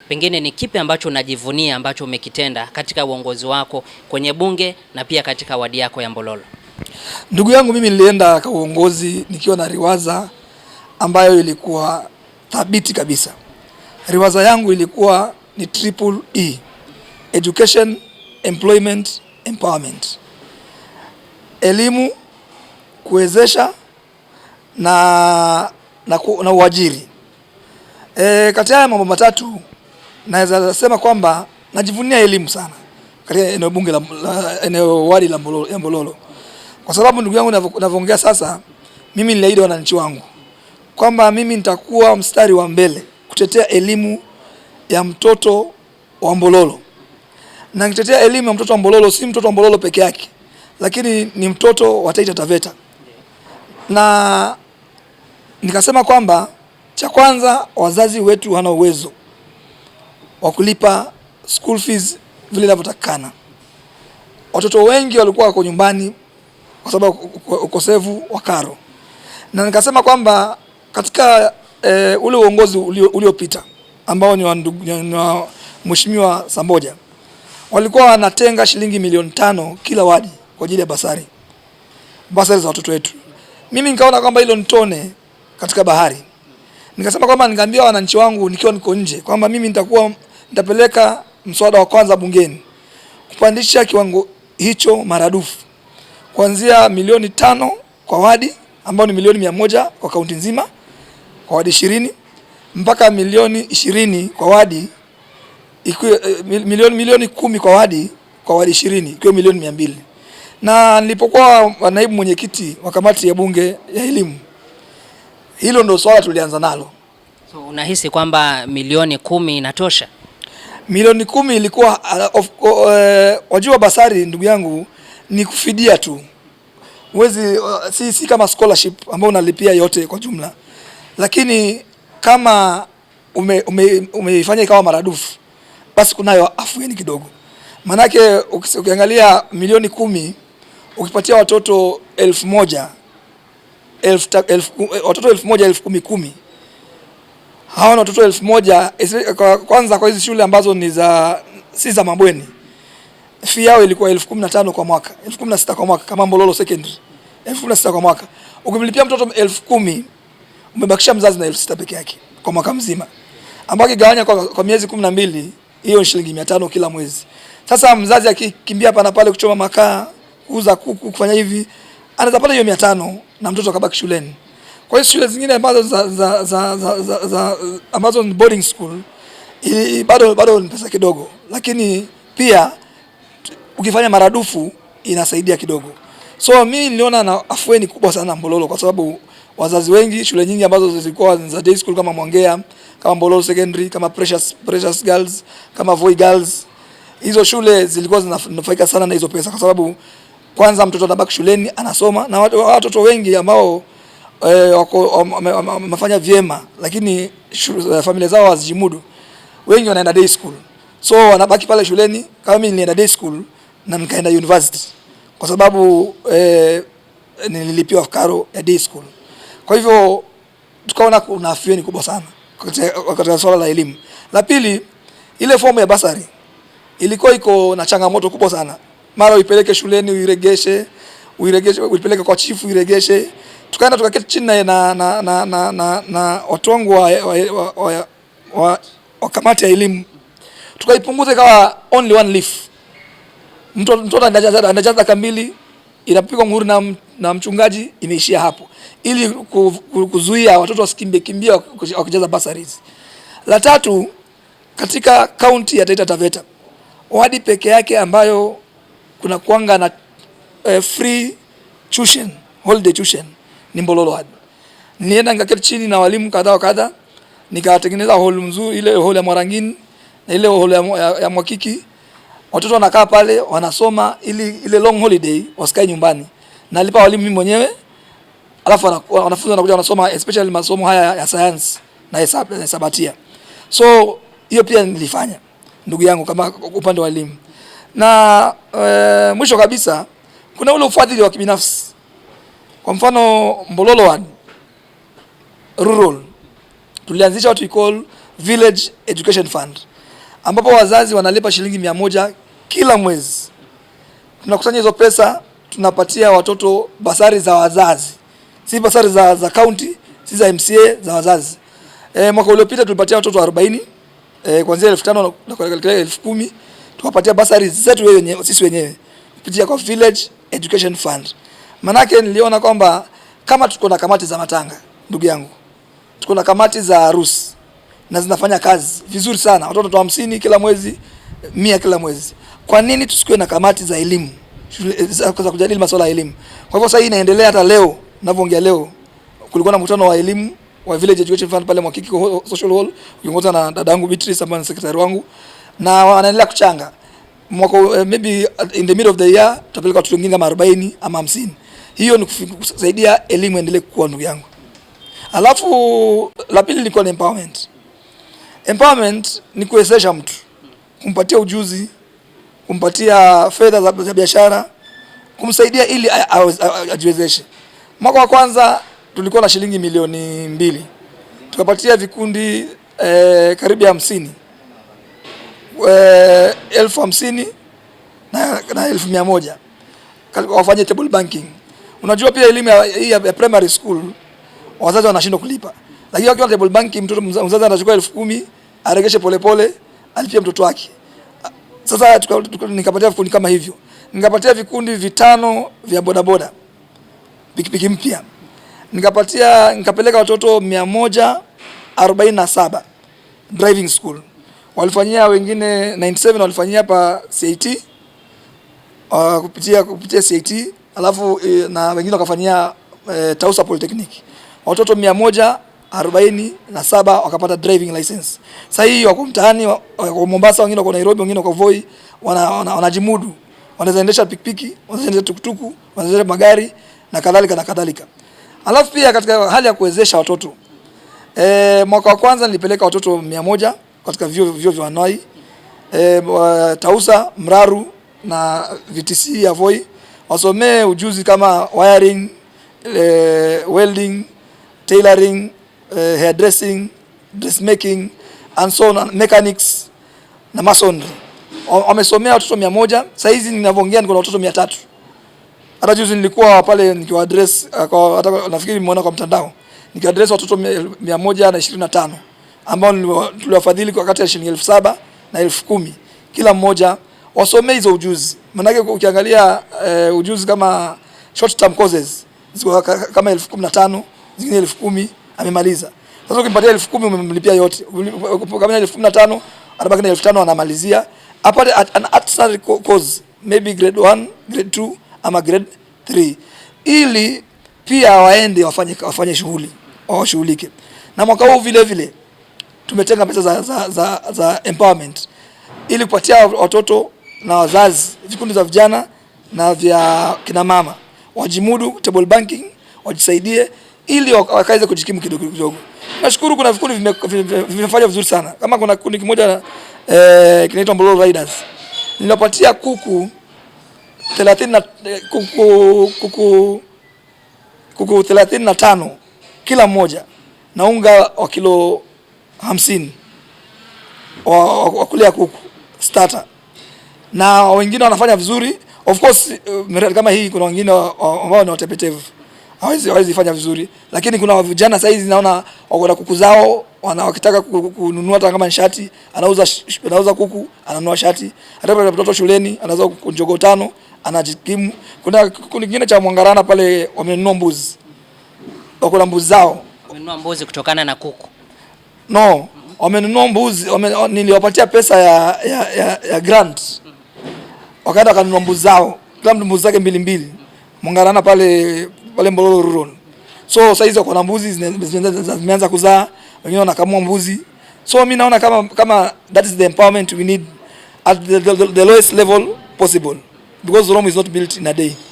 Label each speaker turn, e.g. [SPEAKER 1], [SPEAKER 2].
[SPEAKER 1] pengine ni kipi ambacho unajivunia ambacho umekitenda katika uongozi wako kwenye bunge na pia katika wadi yako ya Mbololo?
[SPEAKER 2] Ndugu yangu, mimi nilienda kwa uongozi nikiwa na riwaza ambayo ilikuwa thabiti kabisa. Riwaza yangu ilikuwa ni triple E: education, employment, empowerment. Elimu, kuwezesha na uajiri. Kati ya mambo matatu naweza sema kwamba najivunia elimu sana katika eneo bunge la eneo wadi la Mbololo. Kwa sababu ndugu yangu, ninavyoongea sasa, mimi niliahidi wananchi wangu kwamba mimi nitakuwa mstari wa mbele kutetea elimu ya mtoto wa Mbololo. Na nitetea elimu ya mtoto wa Mbololo, si mtoto wa Mbololo peke yake, lakini ni mtoto wa Taita Taveta. Na nikasema kwamba cha kwanza, wazazi wetu wana uwezo wa kulipa school fees vile inavyotakana. Watoto wengi walikuwa wako nyumbani kwa sababu ukosefu wa karo. Na nikasema kwamba katika ule uongozi uliopita ambao ni wa Mheshimiwa Samboja, walikuwa wanatenga shilingi milioni 5 kila wadi kwa ajili ya basari za watoto wetu. Mimi nikaona kwamba hilo nitone katika bahari. Nikasema kwamba ningeambia wananchi wangu nikiwa niko nje kwamba mimi nitapeleka mswada wa kwanza bungeni kupandisha kiwango hicho maradufu, kuanzia milioni 5 kwa wadi ambao ni milioni 100 kwa kaunti nzima kwa wadi 20, mpaka milioni 20 kwa wadi, milioni 10 kwa wadi 20, ikiwa milioni 200. Na nilipokuwa naibu mwenyekiti wa kamati ya bunge ya elimu, hilo ndio swala tulianza nalo.
[SPEAKER 1] So unahisi kwamba milioni 10 inatosha?
[SPEAKER 2] Milioni 10 ilikuwa wajua basari ndugu yangu ni kufidia tu. Uwezi si kama scholarship ambao unalipia yote kwa jumla. Lakini kama umeifanya ikawa maradufu, basi kunayo afueni kidogo. Manake ukiangalia milioni 10 ukipatia watoto 1000, watoto 1000, 10,000, hawa na watoto 1000 kwanza kwa hizi shule ambazo ni si za mabweni, fee yao ilikuwa 15,000 kwa mwaka, 16,000 kwa mwaka kama Mbololo Secondary, 16,000 kwa mwaka. Ukimlipia mtoto 10,000, umebakisha mzazi na 6,000 peke yake kwa mwaka mzima, ambao kigawanya kwa miezi 12, hiyo shilingi 500 kila mwezi. Sasa mzazi akikimbia hapa na pale kuchoma makaa, kuuza kuku, kufanya hivi, anaweza pata hiyo 500 na mtoto akabaki shuleni. Kwa hiyo shule zingine ambazo ambazo ni boarding school bado ni pesa kidogo, lakini pia ukifanya maradufu inasaidia kidogo. So mimi niliona na afueni kubwa sana Mbololo, kwa sababu wazazi wengi, shule nyingi ambazo zilikuwa za day school kama Mwangea, kama Mbololo Secondary, kama Precious Girls, kama Voi Girls, hizo shule zilikuwa zinafaika sana na hizo pesa, kwa sababu kwanza mtoto anabaki shuleni anasoma, na watoto wengi ambao wamefanya vyema lakini familia zao hazijimudu, wengi wanaenda day school. So wanabaki pale shuleni. Kama mimi nilienda day school na nikaenda university kwa sababu nililipiwa karo ya day school. Kwa hivyo tukaona kuna afueni kubwa sana katika swala la elimu. La pili, ile fomu ya basari ilikuwa iko na changamoto kubwa sana. Mara uipeleke shuleni uiregeshe, uipeleke kwa chifu uiregeshe. Tukaenda tukaketi chini na watu wangu wa kamati ya elimu, tukaipunguza ikawa only one leaf. Mtoto anajaza kamili, inapigwa muhuri na mchungaji, imeishia hapo, ili kuzuia watoto wasikimbie wakijaza bursaries. La tatu, katika kaunti ya Taita Taveta, wadi peke yake ambayo kuna kuanga na free tuition, holiday tuition, ni Mbololo wadi. Nilienda nikaketi chini na walimu kadha, nikatengeneza hall mzuri, ile hall ya Mwarangini na ile hall ya Mwakiki. Watoto wanakaa pale wanasoma, ile long holiday wasikae nyumbani. Nalipa walimu mimi mwenyewe, alafu wanafunzi wanakuja wanasoma, especially masomo haya ya science na hesabatia. So hiyo pia nilifanya ndugu yangu kama upande wa elimu. Na mwisho kabisa kuna ule ufadhili wa kibinafsi. Kwa mfano Mbololo wadi rural tulianzisha what we call Village Education Fund. ambapo wazazi wanalipa shilingi 100 kila mwezi. Tunakusanya hizo pesa, tunapatia watoto basari za wazazi, si basari za county, si za MCA, za wazazi. Mwaka uliopita tulipatia watoto 40 kuanzia 1500 na kuelekea 10,000, tukapatia basari zetu wenyewe, sisi wenyewe kupitia kwa Village Education Fund. Manake niliona kwamba kama tuko na kamati za matanga, ndugu yangu, tuko na kamati za harusi na zinafanya kazi vizuri sana, watoto 50 kila mwezi, 100 kila mwezi. Kwa nini tusikuwe na kamati za elimu za kujadili masuala ya elimu? Kwa hivyo sasa hii inaendelea hata leo ninavyoongea. Leo kulikuwa na mkutano wa elimu wa Village Education Fund pale Mwakiki Social Hall, ukiongozwa na dadangu Beatrice ambaye ni sekretari wangu, na wanaendelea kuchanga. Mwaka maybe in the middle of the year tutapeleka watoto wengine kama 40 ama 50. Hiyo ni kusaidia elimu endelee kukua, ndugu yangu. Alafu la pili ni kwa empowerment. Empowerment ni kuwezesha mtu, kumpatia ujuzi, kumpatia fedha za biashara, kumsaidia ili ajiwezeshe. Mwaka wa kwanza tulikuwa na shilingi milioni 2. Tukapatia vikundi karibu 50. 50,000 na 1,100 wafanye table banking. Unajua pia elimu ya primary school wazazi wanashindwa kulipa, lakini wakiwa table banking mtoto mzazi anachukua 10,000 aregeshe polepole alipie mtoto wake. Sasa nikapatia vikundi kama hivyo, nikapatia vikundi 5 vya bodaboda pikipiki mpya, nikapeleka watoto 147 driving school. Walifanyia wengine 97 walifanyia hapa CIT kupitia CIT, alafu na wengine wakafanyia Tausa Polytechnic. Watoto 147 wakapata driving license. Sasa hii wako mtaani, wako Mombasa, wengine wako Nairobi, wengine wako Voi, wanajimudu. Wanaweza endesha pikipiki, wanaweza endesha tukutuku, wanaweza magari na kadhalika na kadhalika. Alafu pia katika hali ya kuwezesha watoto, mwaka wa kwanza nilipeleka watoto 100 katika vyuo vya Wanai, Tausa, Mraru na VTC ya Voi, wasomee ujuzi kama wiring, welding, tailoring, hairdressing, dressmaking and so on, mechanics na masonry. Wamesomea watoto 100. Sasa hizi ninavyoongea niko na watoto 300. Hata juzi nilikuwa pale nikiwa address, hata nafikiri mmeona kwa mtandao, nikiwa address watoto 125 ambao tuliwafadhili kwa kati ya shilingi 7,000 na 10,000 kila mmoja, wasomee hizo ujuzi. Maana ukiangalia ujuzi kama short term courses ziko kama 15,000, zingine 10,000 amemaliza. Sasa ukimpatia 10,000 umemlipia yote. Kama 15,000 anabaki na 5,000 anamalizia. Apate an artisanal course, maybe grade 1, grade 2 ama grade 3, ili pia waende wafanye shughuli, washughulike. Na mwaka huu vile vile tumetenga pesa za empowerment ili kupatia watoto na wazazi, vikundi za vijana na vya kina mama wajimudu table banking, wajisaidie ili wakaweze kujikimu kidogo kidogo. Nashukuru kuna vikundi vimefanya vizuri sana. Kama kuna kikundi kimoja kinaitwa Mbololo Riders, niliwapatia kuku 35 kila mmoja na unga wa kilo 50 wa kulea kuku starter, na wengine wanafanya vizuri. Of course kama hii kuna wengine ambao ni watepetevu hawezi fanya vizuri, lakini kuna vijana sasa hizi naona wako na kuku zao, wakitaka kununua hata kama shati, anauza kuku, ananunua shati. Hata kwa mtoto shuleni anauza jogoo 5 anajikimu. Kuna kuku kingine cha Mwangarana pale wamenunua mbuzi, wako na mbuzi zao.
[SPEAKER 1] Wamenunua mbuzi kutokana na kuku?
[SPEAKER 2] No, wamenunua mbuzi, niliwapatia pesa ya grant. Wakaenda kanunua mbuzi zao, kila mtu mbuzi zake 2 Mwangarana pale Mbololo Rural. So sasa hizo kuna mbuzi zimeanza kuzaa, wengine wanakamua mbuzi. So mimi naona kama that is the empowerment we need at the lowest level possible, because Rome is not built in a day.